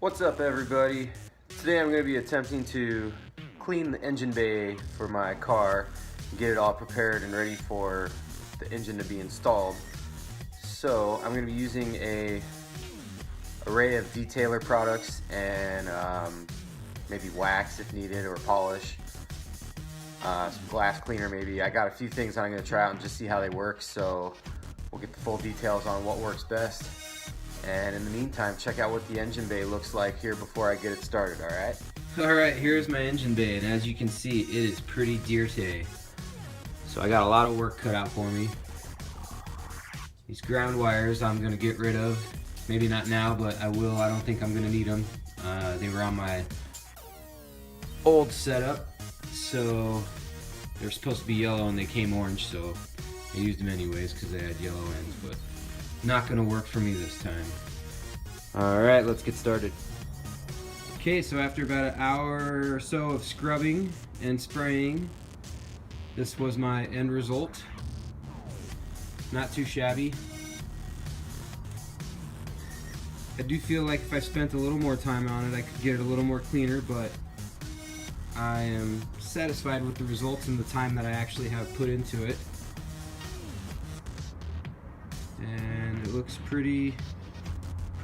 What's up, everybody? Today I'm going to be attempting to clean the engine bay for my car and get it all prepared and ready for the engine to be installed. So I'm going to be using a array of detailer products and maybe wax if needed, or polish, some glass cleaner maybe. I got a few things I'm going to try out and just see how they work, so we'll get the full details on what works best. And in the meantime, check out what the engine bay looks like here before I get it started, alright? Alright, here's my engine bay, and as you can see, it is pretty dirty. So I got a lot of work cut out for me. These ground wires I'm going to get rid of. Maybe not now, but I will. I don't think I'm going to need them. They were on my old setup, so they were supposed to be yellow and they came orange, so I used them anyways because they had yellow ends, but not going to work for me this time. Alright, let's get started. Okay, so after about an hour or so of scrubbing and spraying, this was my end result. Not too shabby. I do feel like if I spent a little more time on it, I could get it a little more cleaner, but I am satisfied with the results and the time that I actually have put into it. And it looks pretty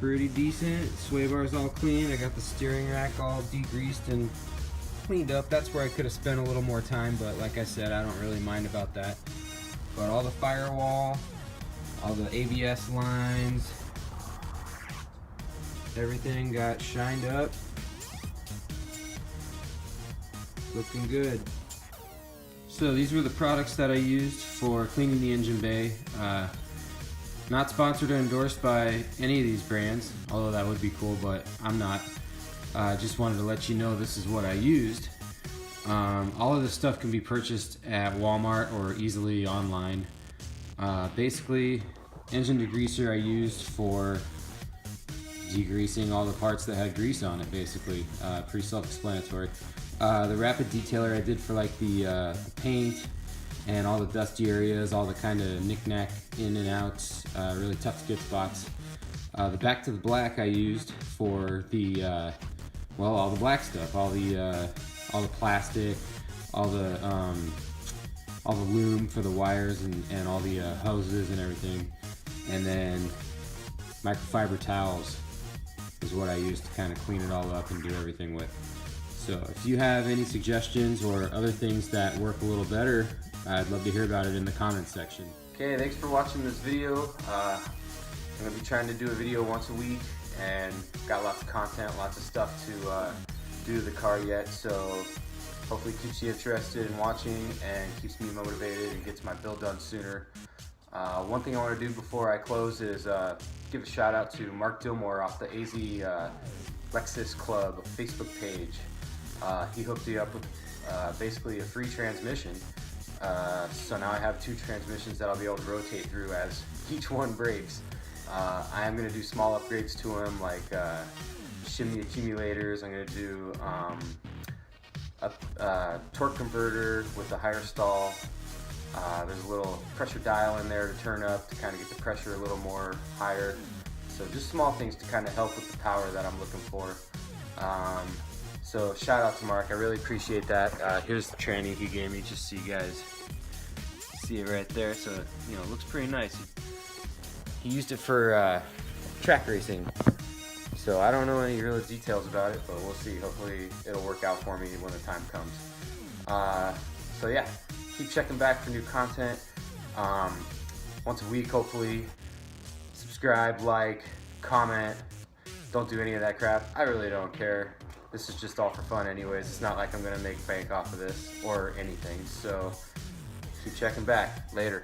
decent. Sway bar's all clean. I got the steering rack all degreased and cleaned up. That's where I could have spent a little more time, but like I said, I don't really mind about that. But all the firewall, all the ABS lines, everything got shined up. Looking good. So these were the products that I used for cleaning the engine bay. Not sponsored or endorsed by any of these brands, although that would be cool, but I'm not. Just wanted to let you know this is what I used. All of this stuff can be purchased at Walmart or easily online. Basically, engine degreaser I used for degreasing all the parts that had grease on it, basically. Pretty self-explanatory. The rapid detailer I did for like the paint and all the dusty areas, all the kind of knick-knack in and outs, really tough to get spots. The back to the black I used for the, well, all the black stuff, all the plastic, all the loom for the wires and all the hoses and everything. And then microfiber towels is what I used to kind of clean it all up and do everything with. So if you have any suggestions or other things that work a little better, I'd love to hear about it in the comments section. Okay, thanks for watching this video. I'm going to be trying to do a video once a week, and got lots of content, lots of stuff to do to the car yet, so hopefully it keeps you interested in watching and keeps me motivated and gets my build done sooner. One thing I want to do before I close is give a shout out to Mark Dillmore off the AZ Lexus Club Facebook page. He hooked me up with basically a free transmission. So now I have 2 transmissions that I'll be able to rotate through as each one breaks. I am going to do small upgrades to them, like shimmy accumulators. I'm going to do a torque converter with a higher stall. There's a little pressure dial in there to turn up to kind of get the pressure a little more higher. So just small things to kind of help with the power that I'm looking for. So shout out to Mark, I really appreciate that. Here's the tranny he gave me, just so you guys see it right there. So, you know, it looks pretty nice. He used it for track racing. So I don't know any real details about it, but we'll see. Hopefully it'll work out for me when the time comes. So yeah, keep checking back for new content. Once a week, hopefully. Subscribe, like, comment. Don't do any of that crap. I really don't care. This is just all for fun anyways. It's not like I'm gonna make bank off of this or anything. So keep checking back. Later.